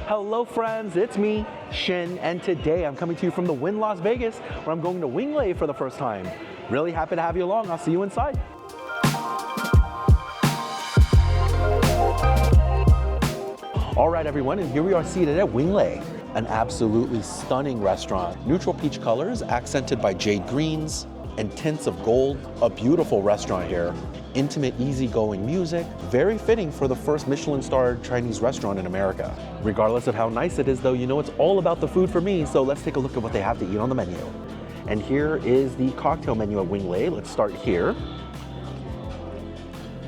Hello friends, it's me, Shin, and today I'm coming to you from the Wynn Las Vegas, where I'm going to Wing Lei for the first time. Really happy to have you along. I'll see you inside. All right, everyone, and here we are seated at Wing Lei, an absolutely stunning restaurant. Neutral peach colors accented by jade greens and tints of gold. A beautiful restaurant here. Intimate, easygoing music, very fitting for the first Michelin-starred Chinese restaurant in America. Regardless of how nice it is though, you know it's all about the food for me, so let's take a look at what they have to eat on the menu. And here is the cocktail menu at Wing Lei. Let's start here.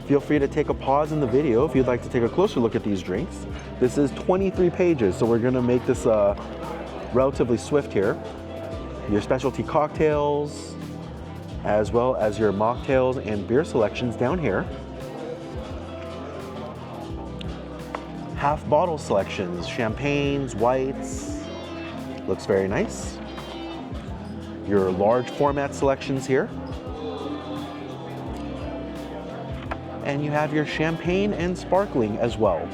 Feel free to take a pause in the video if you'd like to take a closer look at these drinks. This is 23 pages, so we're gonna make this relatively swift here. Your specialty cocktails, as well as your mocktails and beer selections down here. Half bottle selections, champagnes, whites, looks very nice. Your large format selections here. And you have your champagne and sparkling as well.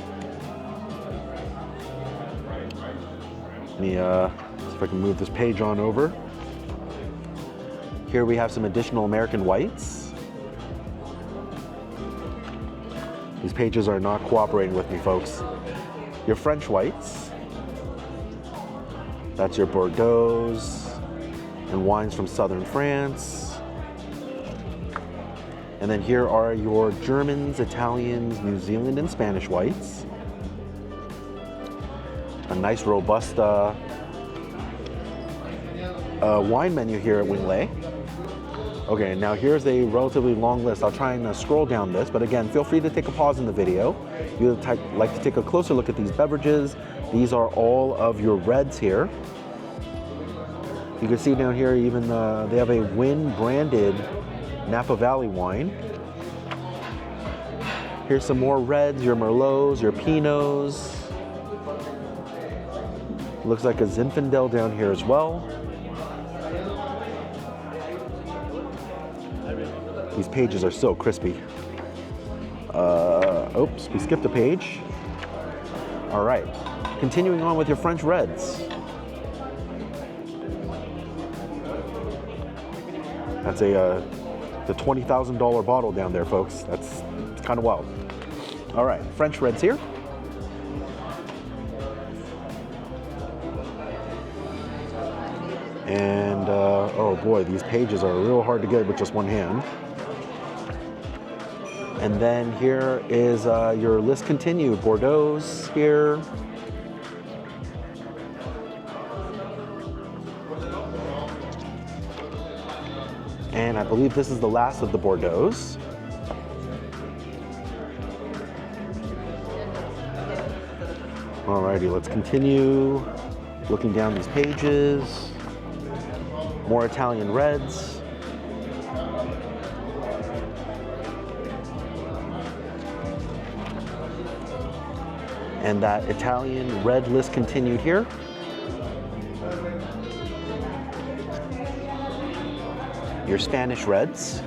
Let me see if I can move this page on over. Here we have some additional American whites. These pages are not cooperating with me, folks. Your French whites. That's your Bordeaux's and wines from southern France. And then here are your Germans, Italians, New Zealand, and Spanish whites. A nice Robusta wine menu here at Wing Lei. Okay, now here's a relatively long list. I'll try and scroll down this, but again, feel free to take a pause in the video. If you'd like to take a closer look at these beverages, these are all of your reds here. You can see down here even they have a Wynn branded Napa Valley wine. Here's some more reds, your Merlots, your Pinots. Looks like a Zinfandel down here as well. These pages are so crispy. Oops, we skipped a page. All right, continuing on with your French reds. That's the $20,000 bottle down there, folks. It's kind of wild. All right, French reds here. And oh boy, these pages are real hard to get with just one hand. And then here is your list continued. Bordeaux's here. And I believe this is the last of the Bordeaux's. Alrighty, let's continue looking down these pages. More Italian reds. And that Italian red list continued here. Your Spanish reds.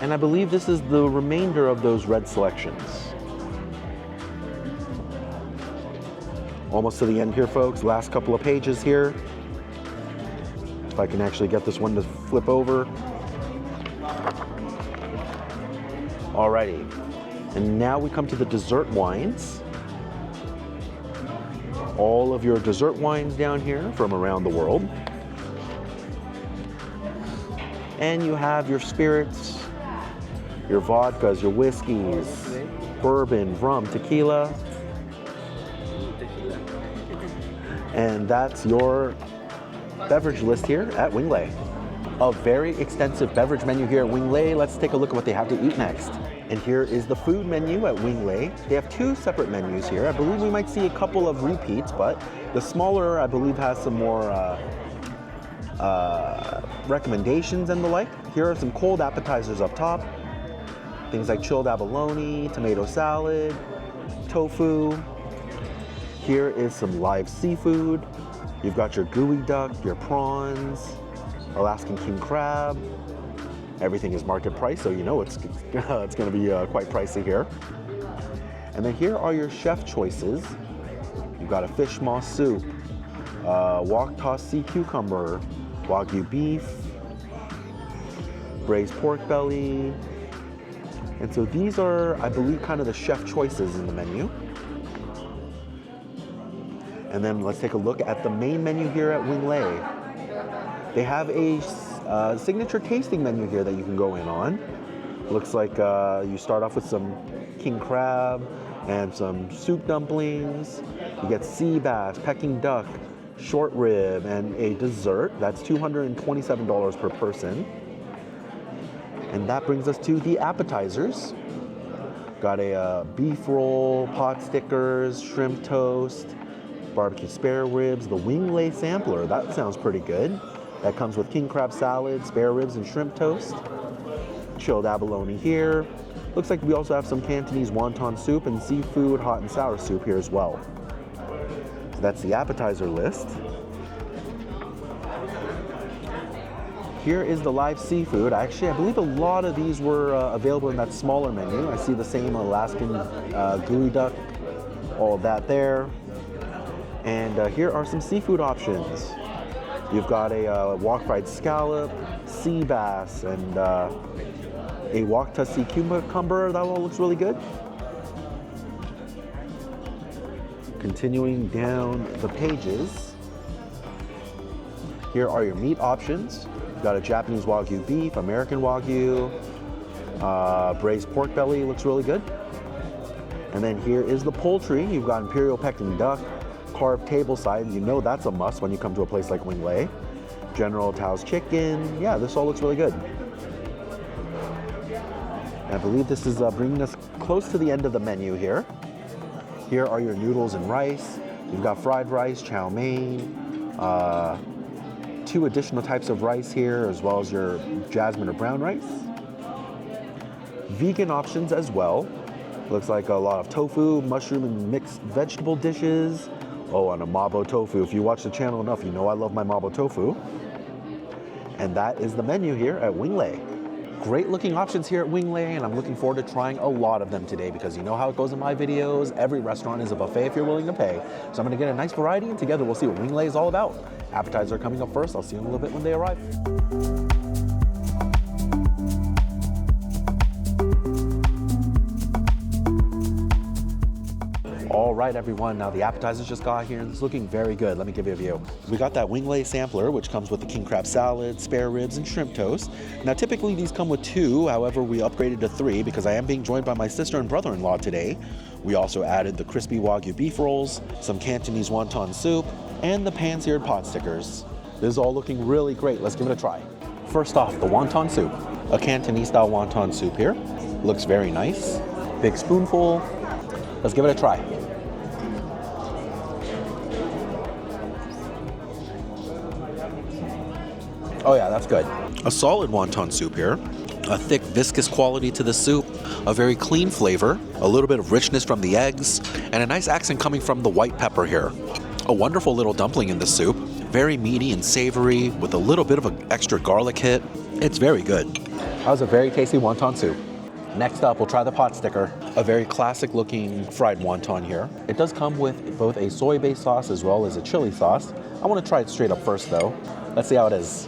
And I believe this is the remainder of those red selections. Almost to the end here, folks. Last couple of pages here. If I can actually get this one to flip over. Alrighty, and now we come to the dessert wines. All of your dessert wines down here from around the world. And you have your spirits, your vodkas, your whiskeys, bourbon, rum, tequila. And that's your beverage list here at Wing Lei. A very extensive beverage menu here at Wing Lei. Let's take a look at what they have to eat next. And here is the food menu at Wing Lei. They have two separate menus here. I believe we might see a couple of repeats, but the smaller, I believe, has some more recommendations and the like. Here are some cold appetizers up top. Things like chilled abalone, tomato salad, tofu. Here is some live seafood. You've got your gooey duck, your prawns, Alaskan king crab, Everything is market price, so you know it's it's going to be quite pricey here. And then here are your chef choices. You've got a fish maw soup, wok tossed sea cucumber, Wagyu beef, braised pork belly. And so these are, I believe, kind of the chef choices in the menu. And then let's take a look at the main menu here at Wing Lei. They have a signature tasting menu here that you can go in on. Looks like you start off with some king crab and some soup dumplings. You get sea bass, Peking duck, short rib, and a dessert. That's $227 per person. And that brings us to the appetizers. Got a beef roll, pot stickers, shrimp toast, barbecue spare ribs, the Wing Lei sampler. That sounds pretty good. That comes with king crab salad, spare ribs, and shrimp toast. Chilled abalone here. Looks like we also have some Cantonese wonton soup and seafood hot and sour soup here as well. So that's the appetizer list. Here is the live seafood. Actually, I believe a lot of these were available in that smaller menu. I see the same Alaskan gooey duck, all of that there. And here are some seafood options. You've got a wok fried scallop, sea bass, and a wok tossed sea cucumber. That all looks really good. Continuing down the pages, here are your meat options. You've got a Japanese Wagyu beef, American Wagyu, braised pork belly, looks really good. And then here is the poultry. You've got Imperial Peking duck, carved tableside. You know that's a must when you come to a place like Wing Lei. General Tao's chicken. Yeah, this all looks really good. And I believe this is bringing us close to the end of the menu here. Here are your noodles and rice. You've got fried rice, chow mein, 2 additional types of rice here, as well as your jasmine or brown rice. Vegan options as well. Looks like a lot of tofu, mushroom, and mixed vegetable dishes. Oh, and a mabo tofu. If you watch the channel enough, you know I love my mabo tofu. And that is the menu here at Wing Lei. Great looking options here at Wing Lei, and I'm looking forward to trying a lot of them today because you know how it goes in my videos. Every restaurant is a buffet if you're willing to pay. So I'm gonna get a nice variety, and together we'll see what Wing Lei is all about. Appetizers are coming up first. I'll see you in a little bit when they arrive. All right, everyone, now the appetizers just got here and it's looking very good. Let me give you a view. We got that Wing Lei sampler, which comes with the king crab salad, spare ribs, and shrimp toast. Now, typically these come with 2, however, we upgraded to 3 because I am being joined by my sister and brother-in-law today. We also added the crispy Wagyu beef rolls, some Cantonese wonton soup, and the pan-seared pot stickers. This is all looking really great. Let's give it a try. First off, the wonton soup. A Cantonese-style wonton soup here. Looks very nice. Big spoonful. Let's give it a try. Oh yeah, that's good. A solid wonton soup here. A thick, viscous quality to the soup. A very clean flavor. A little bit of richness from the eggs. And a nice accent coming from the white pepper here. A wonderful little dumpling in the soup. Very meaty and savory with a little bit of an extra garlic hit. It's very good. That was a very tasty wonton soup. Next up, we'll try the pot sticker. A very classic looking fried wonton here. It does come with both a soy-based sauce as well as a chili sauce. I want to try it straight up first though. Let's see how it is.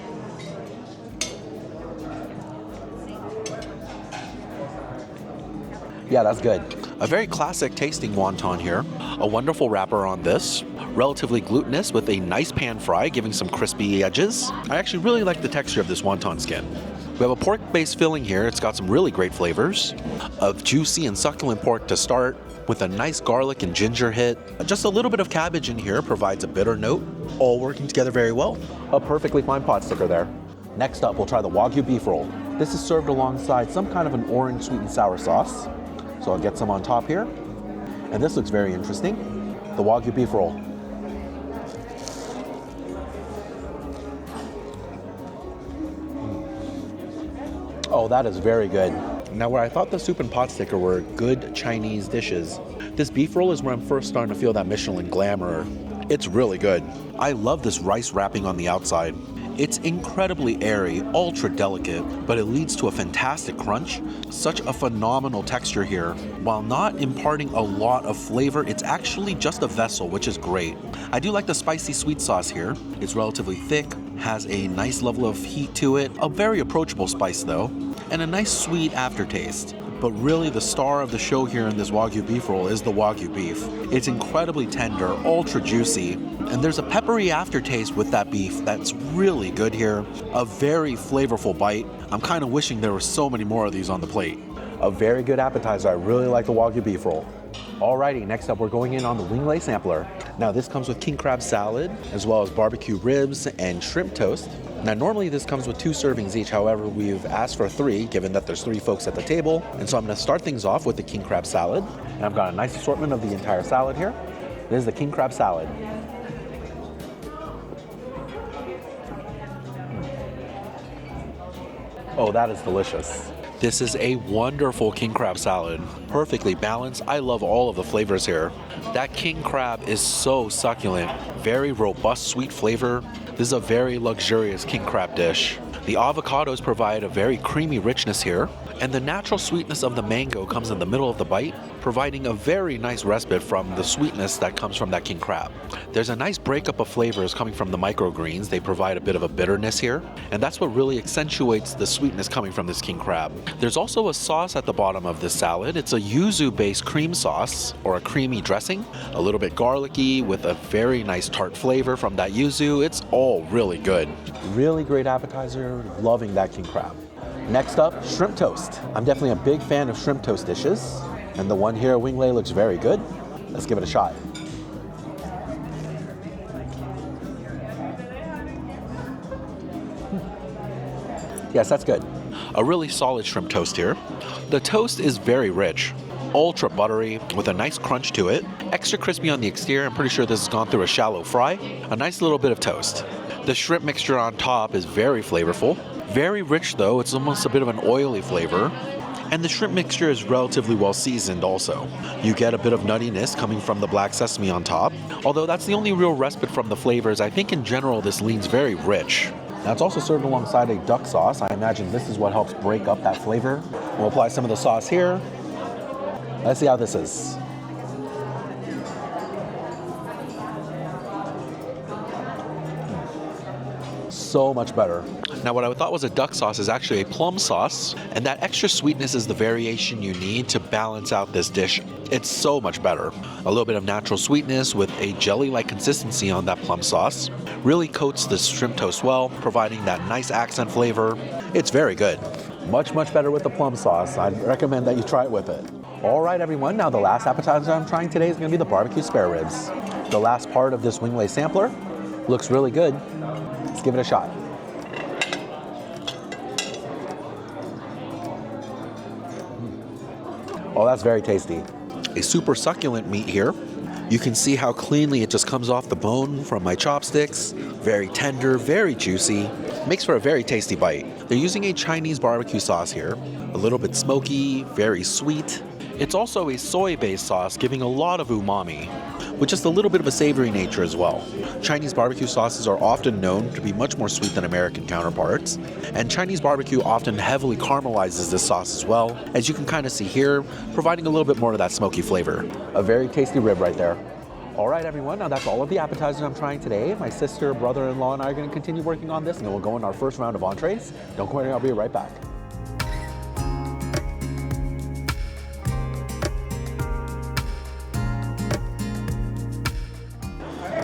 Yeah, that's good. A very classic tasting wonton here. A wonderful wrapper on this. Relatively glutinous with a nice pan fry, giving some crispy edges. I actually really like the texture of this wonton skin. We have a pork-based filling here. It's got some really great flavors. Of juicy and succulent pork to start, with a nice garlic and ginger hit. Just a little bit of cabbage in here provides a bitter note, all working together very well. A perfectly fine pot sticker there. Next up, we'll try the Wagyu beef roll. This is served alongside some kind of an orange sweet and sour sauce. So I'll get some on top here. And this looks very interesting. The Wagyu beef roll. Oh, that is very good. Now, where I thought the soup and pot sticker were good Chinese dishes, this beef roll is where I'm first starting to feel that Michelin glamour. It's really good. I love this rice wrapping on the outside. It's incredibly airy, ultra delicate, but it leads to a fantastic crunch. Such a phenomenal texture here. While not imparting a lot of flavor, it's actually just a vessel, which is great. I do like the spicy sweet sauce here. It's relatively thick, has a nice level of heat to it, a very approachable spice though, and a nice sweet aftertaste. But really the star of the show here in this Wagyu beef roll is the Wagyu beef. It's incredibly tender, ultra juicy, and there's a peppery aftertaste with that beef that's really good here. A very flavorful bite. I'm kind of wishing there were so many more of these on the plate. A very good appetizer. I really like the Wagyu beef roll. Alrighty, next up we're going in on the Wing Lei sampler. Now this comes with king crab salad, as well as barbecue ribs and shrimp toast. Now normally this comes with 2 servings each, however we've asked for 3, given that there's 3 folks at the table. And so I'm gonna start things off with the king crab salad. And I've got a nice assortment of the entire salad here. This is the king crab salad. Oh, that is delicious. This is a wonderful king crab salad. Perfectly balanced. I love all of the flavors here. That king crab is so succulent. Very robust, sweet flavor. This is a very luxurious king crab dish. The avocados provide a very creamy richness here, and the natural sweetness of the mango comes in the middle of the bite, providing a very nice respite from the sweetness that comes from that king crab. There's a nice breakup of flavors coming from the microgreens. They provide a bit of a bitterness here, and that's what really accentuates the sweetness coming from this king crab. There's also a sauce at the bottom of this salad. It's a yuzu-based cream sauce, or a creamy dressing, a little bit garlicky with a very nice tart flavor from that yuzu. It's all really good. Really great appetizer. Loving that king crab. Next up, shrimp toast. I'm definitely a big fan of shrimp toast dishes, and the one here at Wing Lei looks very good. Let's give it a shot. Yes, that's good. A really solid shrimp toast here. The toast is very rich, ultra buttery with a nice crunch to it. Extra crispy on the exterior. I'm pretty sure this has gone through a shallow fry. A nice little bit of toast. The shrimp mixture on top is very flavorful. Very rich though, it's almost a bit of an oily flavor. And the shrimp mixture is relatively well seasoned also. You get a bit of nuttiness coming from the black sesame on top. Although that's the only real respite from the flavors, I think in general this leans very rich. Now it's also served alongside a duck sauce. I imagine this is what helps break up that flavor. We'll apply some of the sauce here. Let's see how this is. So much better. Now what I thought was a duck sauce is actually a plum sauce, and that extra sweetness is the variation you need to balance out this dish. It's so much better. A little bit of natural sweetness with a jelly-like consistency on that plum sauce. Really coats the shrimp toast well, providing that nice accent flavor. It's very good. Much, much better with the plum sauce. I'd recommend that you try it with it. All right, everyone. Now the last appetizer I'm trying today is going to be the barbecue spare ribs. The last part of this Wing Lei sampler. Looks really good. Let's give it a shot. Oh, that's very tasty. A super succulent meat here. You can see how cleanly it just comes off the bone from my chopsticks. Very tender, very juicy. Makes for a very tasty bite. They're using a Chinese barbecue sauce here. A little bit smoky, very sweet. It's also a soy-based sauce, giving a lot of umami, with just a little bit of a savory nature as well. Chinese barbecue sauces are often known to be much more sweet than American counterparts, and Chinese barbecue often heavily caramelizes this sauce as well, as you can kind of see here, providing a little bit more of that smoky flavor. A very tasty rib right there. All right, everyone, now that's all of the appetizers I'm trying today. My sister, brother-in-law, and I are going to continue working on this, and then we'll go in our first round of entrees. Don't go anywhere, I'll be right back.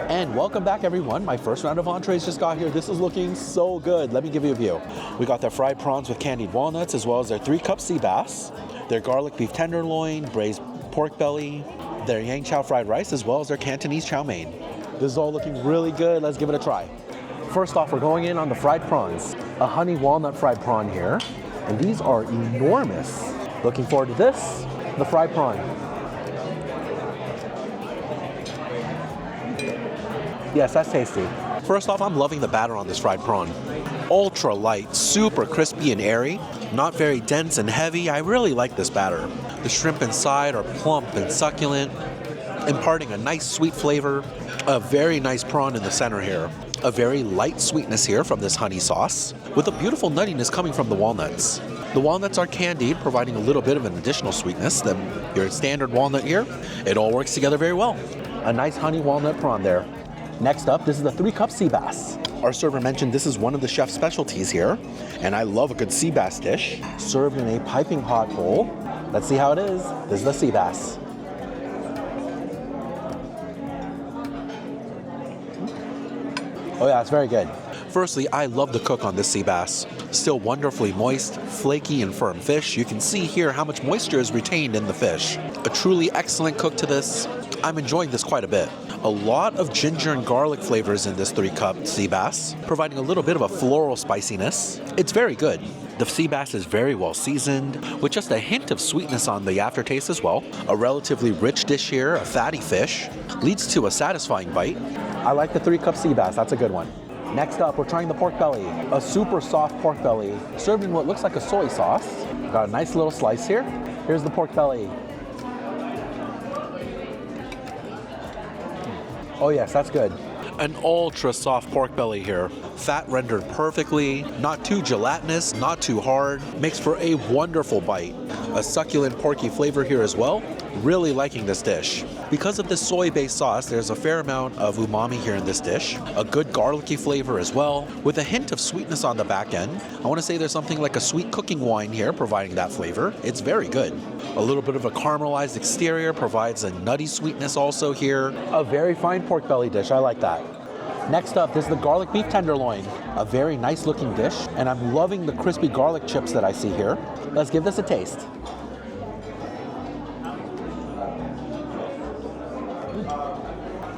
And welcome back, everyone. My first round of entrees just got here. This is looking so good. Let me give you a view. We got their fried prawns with candied walnuts, as well as their 3-cup sea bass, their garlic beef tenderloin, braised pork belly, their yang chow fried rice, as well as their Cantonese chow mein. This is all looking really good. Let's give it a try. First off, we're going in on the fried prawns. A honey walnut fried prawn here, and these are enormous. Looking forward to this, the fried prawn. Yes, that's tasty. First off, I'm loving the batter on this fried prawn. Ultra light, super crispy and airy, not very dense and heavy. I really like this batter. The shrimp inside are plump and succulent, imparting a nice sweet flavor. A very nice prawn in the center here. A very light sweetness here from this honey sauce, with a beautiful nuttiness coming from the walnuts. The walnuts are candied, providing a little bit of an additional sweetness than your standard walnut here. It all works together very well. A nice honey walnut prawn there. Next up, this is the 3-cup sea bass. Our server mentioned this is one of the chef's specialties here, and I love a good sea bass dish, served in a piping hot bowl. Let's see how it is. This is the sea bass. Oh yeah, it's very good. Firstly, I love the cook on this sea bass. Still wonderfully moist, flaky, and firm fish. You can see here how much moisture is retained in the fish. A truly excellent cook to this. I'm enjoying this quite a bit. A lot of ginger and garlic flavors in this 3-cup sea bass, providing a little bit of a floral spiciness. It's very good. The sea bass is very well seasoned, with just a hint of sweetness on the aftertaste as well. A relatively rich dish here, a fatty fish, leads to a satisfying bite. I like the 3-cup sea bass, that's a good one. Next up, we're trying the pork belly. A super soft pork belly, served in what looks like a soy sauce. Got a nice little slice here. Here's the pork belly. Oh yes, that's good. An ultra soft pork belly here. Fat rendered perfectly, not too gelatinous, not too hard. Makes for a wonderful bite. A succulent porky flavor here as well. Really liking this dish. Because of this soy-based sauce, there's a fair amount of umami here in this dish. A good garlicky flavor as well, with a hint of sweetness on the back end. I want to say there's something like a sweet cooking wine here providing that flavor. It's very good. A little bit of a caramelized exterior provides a nutty sweetness also here. A very fine pork belly dish, I like that. Next up, this is the garlic beef tenderloin. A very nice looking dish, and I'm loving the crispy garlic chips that I see here. Let's give this a taste.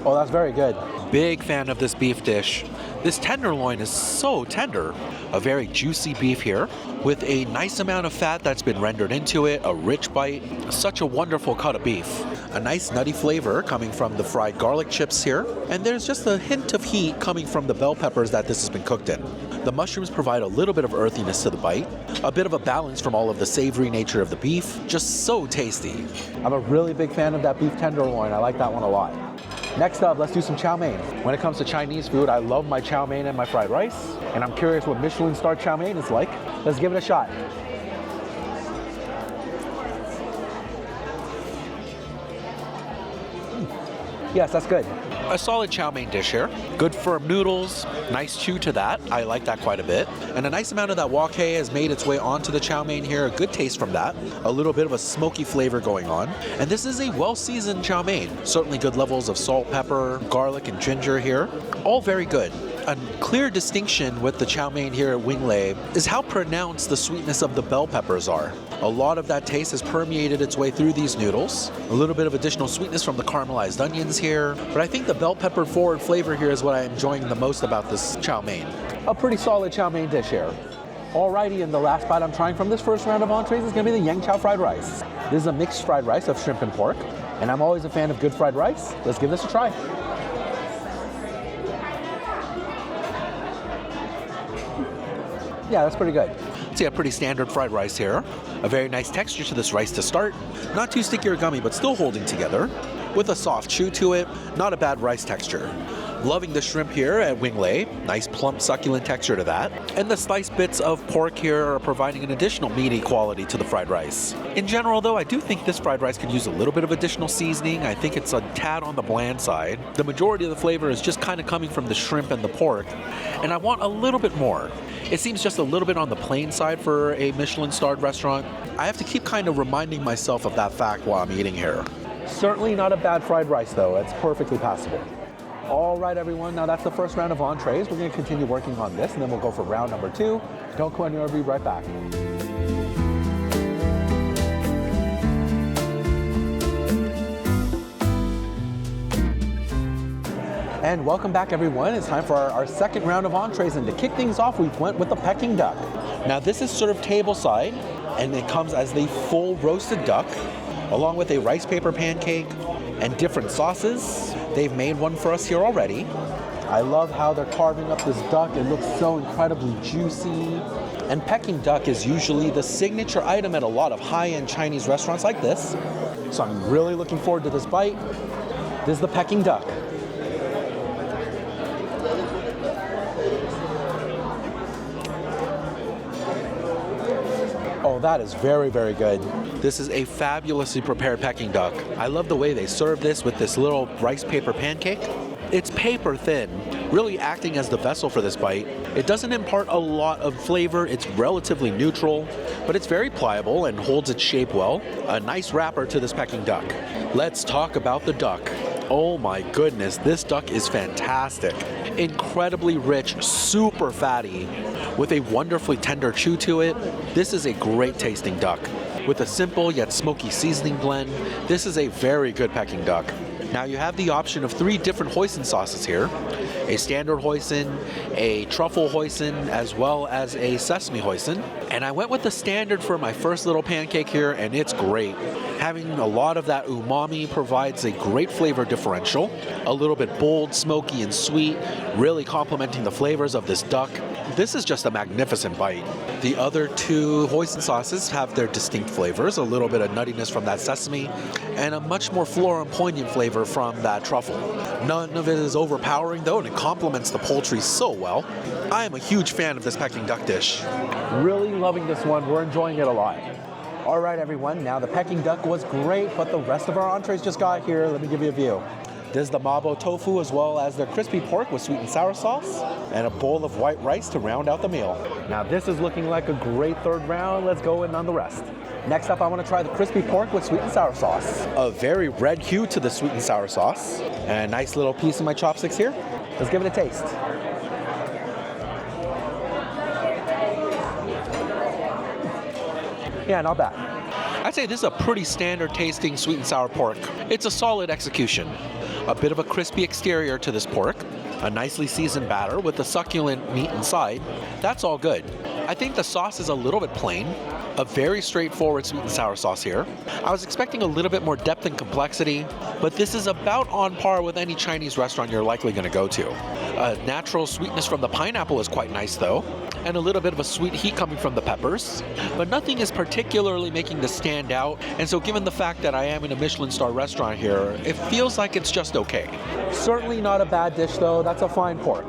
Oh, that's very good. Big fan of this beef dish. This tenderloin is so tender. A very juicy beef here with a nice amount of fat that's been rendered into it, a rich bite, such a wonderful cut of beef. A nice nutty flavor coming from the fried garlic chips here, and there's just a hint of heat coming from the bell peppers that this has been cooked in. The mushrooms provide a little bit of earthiness to the bite, a bit of a balance from all of the savory nature of the beef, just so tasty. I'm a really big fan of that beef tenderloin. I like that one a lot. Next up, let's do some chow mein. When it comes to Chinese food, I love my chow mein and my fried rice, and I'm curious what Michelin star chow mein is like. Let's give it a shot. Yes, that's good. A solid chow mein dish here. Good firm noodles, nice chew to that. I like that quite a bit. And a nice amount of that wok hei has made its way onto the chow mein here. A good taste from that. A little bit of a smoky flavor going on. And this is a well-seasoned chow mein. Certainly good levels of salt, pepper, garlic, and ginger here. All very good. A clear distinction with the chow mein here at Wing Lei is how pronounced the sweetness of the bell peppers are. A lot of that taste has permeated its way through these noodles. A little bit of additional sweetness from the caramelized onions here. But I think the bell pepper forward flavor here is what I'm enjoying the most about this chow mein. A pretty solid chow mein dish here. Alrighty, and the last bite I'm trying from this first round of entrees is going to be the yang chow fried rice. This is a mixed fried rice of shrimp and pork, and I'm always a fan of good fried rice. Let's give this a try. Yeah, that's pretty good. See a pretty standard fried rice here. A very nice texture to this rice to start. Not too sticky or gummy, but still holding together. With a soft chew to it, not a bad rice texture. Loving the shrimp here at Wing Lei. Nice plump succulent texture to that. And the sliced bits of pork here are providing an additional meaty quality to the fried rice. In general though, I do think this fried rice could use a little bit of additional seasoning. I think it's a tad on the bland side. The majority of the flavor is just kind of coming from the shrimp and the pork. And I want a little bit more. It seems just a little bit on the plain side for a Michelin-starred restaurant. I have to keep kind of reminding myself of that fact while I'm eating here. Certainly not a bad fried rice though. It's perfectly passable. All right, everyone, now that's the first round of entrees. We're going to continue working on this, and then we'll go for round number 2. Don't go anywhere, I'll be right back. And welcome back, everyone. It's time for our second round of entrees, and to kick things off, we went with the Peking duck. Now, this is served tableside, and it comes as the full roasted duck, along with a rice paper pancake and different sauces. They've made one for us here already. I love how they're carving up this duck. It looks so incredibly juicy. And Peking duck is usually the signature item at a lot of high-end Chinese restaurants like this. So I'm really looking forward to this bite. This is the Peking duck. Oh, that is very, very good. This is a fabulously prepared Peking duck. I love the way they serve this with this little rice paper pancake. It's paper thin, really acting as the vessel for this bite. It doesn't impart a lot of flavor. It's relatively neutral, but it's very pliable and holds its shape well. A nice wrapper to this Peking duck. Let's talk about the duck. Oh my goodness, this duck is fantastic. Incredibly rich, super fatty, with a wonderfully tender chew to it. This is a great tasting duck. With a simple yet smoky seasoning blend, this is a very good Peking duck. Now you have the option of 3 different hoisin sauces here. A standard hoisin, a truffle hoisin, as well as a sesame hoisin. And I went with the standard for my first little pancake here, and it's great. Having a lot of that umami provides a great flavor differential. A little bit bold, smoky, and sweet, really complementing the flavors of this duck. This is just a magnificent bite. The other 2 hoisin sauces have their distinct flavors, a little bit of nuttiness from that sesame, and a much more floral and poignant flavor from that truffle. None of it is overpowering though, and it complements the poultry so well. I am a huge fan of this Peking duck dish. Really loving this one. We're enjoying it a lot. All right, everyone. Now the Peking duck was great, but the rest of our entrees just got here. Let me give you a view. This is the mabo tofu, as well as their crispy pork with sweet and sour sauce, and a bowl of white rice to round out the meal. Now this is looking like a great third round. Let's go in on the rest. Next up, I want to try the crispy pork with sweet and sour sauce. A very red hue to the sweet and sour sauce, and a nice little piece of my chopsticks here. Let's give it a taste. Yeah, not bad. I'd say this is a pretty standard tasting sweet and sour pork. It's a solid execution. A bit of a crispy exterior to this pork, a nicely seasoned batter with the succulent meat inside. That's all good. I think the sauce is a little bit plain. A very straightforward sweet and sour sauce here. I was expecting a little bit more depth and complexity, but this is about on par with any Chinese restaurant you're likely going to go to. A natural sweetness from the pineapple is quite nice though, and a little bit of a sweet heat coming from the peppers, but nothing is particularly making this stand out, and so given the fact that I am in a Michelin star restaurant here, it feels like it's just okay. Certainly not a bad dish though. That's a fine pork.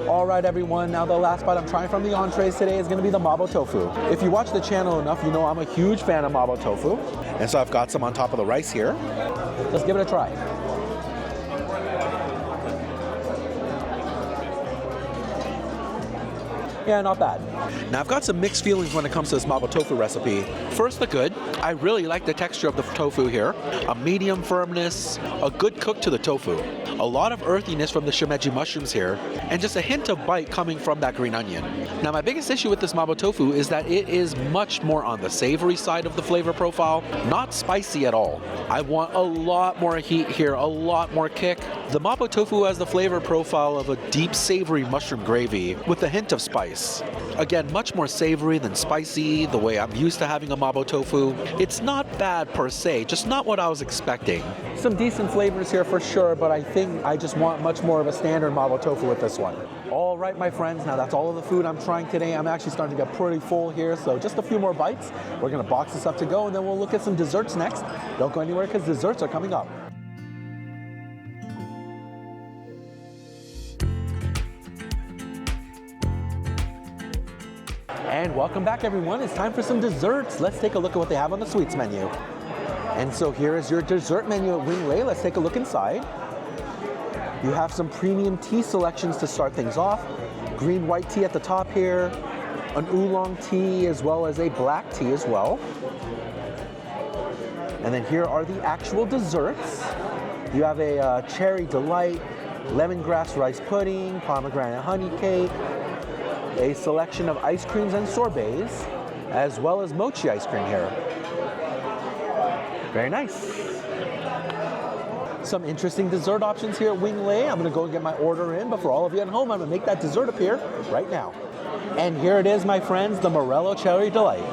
All right, everyone, now the last bite I'm trying from the entrees today is going to be the mabo tofu. If you watch the channel enough, you know I'm a huge fan of mabo tofu. And so I've got some on top of the rice here. Let's give it a try. Yeah, not bad. Now I've got some mixed feelings when it comes to this mabo tofu recipe. First, the good. I really like the texture of the tofu here. A medium firmness, a good cook to the tofu. A lot of earthiness from the shimeji mushrooms here, and just a hint of bite coming from that green onion. Now my biggest issue with this mabo tofu is that it is much more on the savory side of the flavor profile, not spicy at all. I want a lot more heat here, a lot more kick. The mabo tofu has the flavor profile of a deep savory mushroom gravy with a hint of spice. Again, much more savory than spicy, the way I'm used to having a mabo tofu. It's not bad per se, just not what I was expecting. Some decent flavors here for sure, but I think I just want much more of a standard mabo tofu with this one. All right, my friends, now that's all of the food I'm trying today. I'm actually starting to get pretty full here, so just a few more bites. We're gonna box this up to go, and then we'll look at some desserts next. Don't go anywhere, because desserts are coming up. And welcome back, everyone. It's time for some desserts. Let's take a look at what they have on the sweets menu. And so here is your dessert menu at Wing Lei. Let's take a look inside. You have some premium tea selections to start things off. Green white tea at the top here, an oolong tea, as well as a black tea as well. And then here are the actual desserts. You have a cherry delight, lemongrass rice pudding, pomegranate honey cake, a selection of ice creams and sorbets, as well as mochi ice cream here. Very nice. Some interesting dessert options here at Wing Lei. I'm gonna go and get my order in, but for all of you at home, I'm gonna make that dessert appear right now. And here it is, my friends, the Morello Cherry Delight.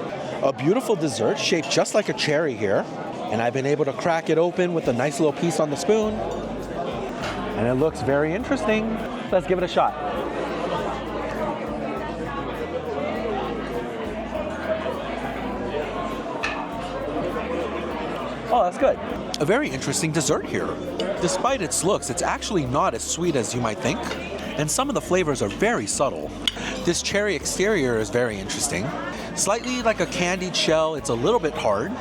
A beautiful dessert shaped just like a cherry here. And I've been able to crack it open with a nice little piece on the spoon. And it looks very interesting. Let's give it a shot. Oh, that's good. A very interesting dessert here. Despite its looks, it's actually not as sweet as you might think, and some of the flavors are very subtle. This cherry exterior is very interesting. Slightly like a candied shell, it's a little bit hard.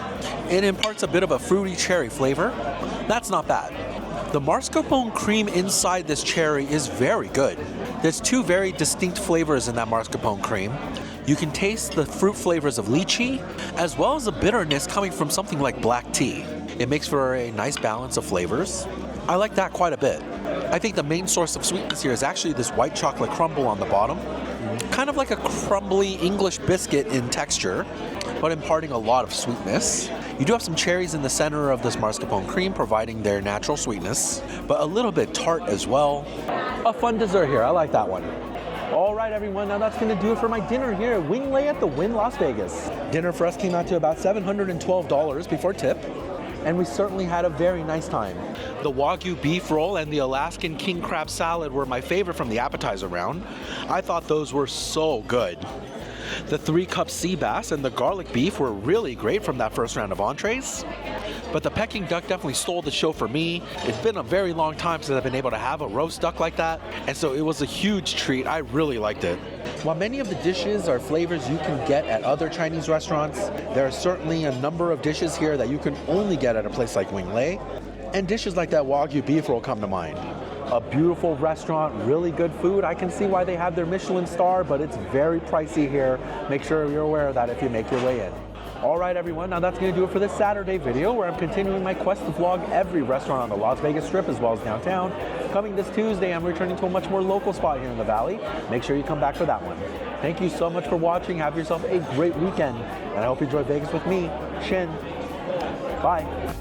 It imparts a bit of a fruity cherry flavor. That's not bad. The mascarpone cream inside this cherry is very good. There's two very distinct flavors in that mascarpone cream. You can taste the fruit flavors of lychee, as well as a bitterness coming from something like black tea. It makes for a nice balance of flavors. I like that quite a bit. I think the main source of sweetness here is actually this white chocolate crumble on the bottom. Kind of like a crumbly English biscuit in texture, but imparting a lot of sweetness. You do have some cherries in the center of this mascarpone cream, providing their natural sweetness, but a little bit tart as well. A fun dessert here, I like that one. All right, everyone, now that's going to do it for my dinner here at Wing Lei at the Wynn, Las Vegas. Dinner for us came out to about $712 before tip, and we certainly had a very nice time. The Wagyu beef roll and the Alaskan king crab salad were my favorite from the appetizer round. I thought those were so good. The 3-cup sea bass and the garlic beef were really great from that first round of entrees. But the Peking duck definitely stole the show for me. It's been a very long time since I've been able to have a roast duck like that, and so it was a huge treat. I really liked it. While many of the dishes are flavors you can get at other Chinese restaurants, there are certainly a number of dishes here that you can only get at a place like Wing Lei, and dishes like that Wagyu beef roll come to mind. A beautiful restaurant, really good food. I can see why they have their Michelin star, but it's very pricey here. Make sure you're aware of that if you make your way in. All right, everyone, now that's going to do it for this Saturday video, where I'm continuing my quest to vlog every restaurant on the Las Vegas Strip as well as downtown. Coming this Tuesday, I'm returning to a much more local spot here in the Valley. Make sure you come back for that one. Thank you so much for watching. Have yourself a great weekend, and I hope you enjoy Vegas with me, Shin. Bye.